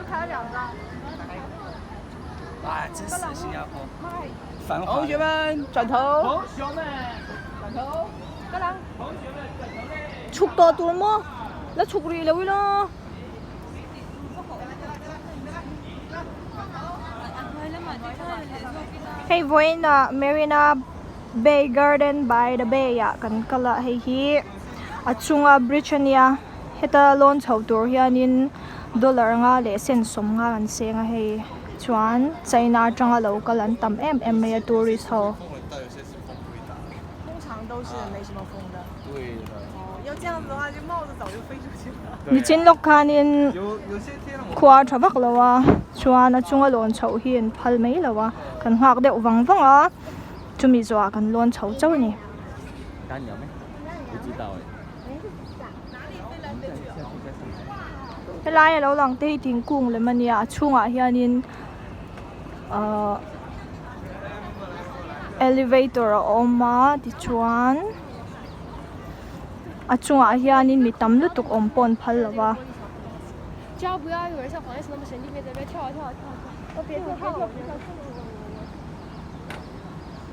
开了2张。哎，真是新加坡。繁华。同学们转头。同学们转头。个人。同学们转头嘞。出多多么？那出去了咯。Hey, Voina, Marina Bay Garden by the Bay ya kan kala hei hi achunga Britannia heta lon chho tur hianin dollar nga le sen som nga kan senga hei chuan China tanga local an tam em mai tourist ho 通常都是没什么风的。对的。哦，要这样子的话，这帽子早就飞出去了。你进落khanin khwa thabak lawa chuan achunga lon chho hi an phal mai lawa kan hak deuh wang a chumi zwa kan lon chho chau ni 干了没？不知道哎。 helai lo lang te ting kung le mania chunga hianin elevator a oma ti chuan achunga hianin mi tam lutuk om pon phal lawa 只要不要有人像黄医生那么神经病在那边跳啊跳啊跳啊跳，别跳别跳别跳。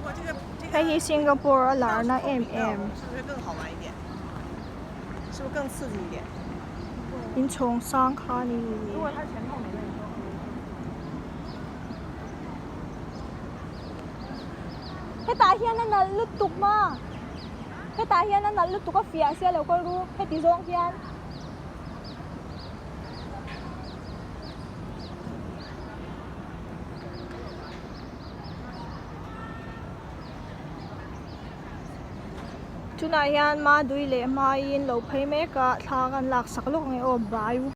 哇，这个 hei hi Singapore lar na em 是不是更好玩一点？是不是更刺激一点？ in chong sang kha ni 如果它全透明的，你说。 heta hian na nal lutuk ma heta hian na nal lutuk a fia sia lo ko ru heti zong hian tuna hian ma dui le ma in lo phei me ka thla kan lak sak lok nge o bai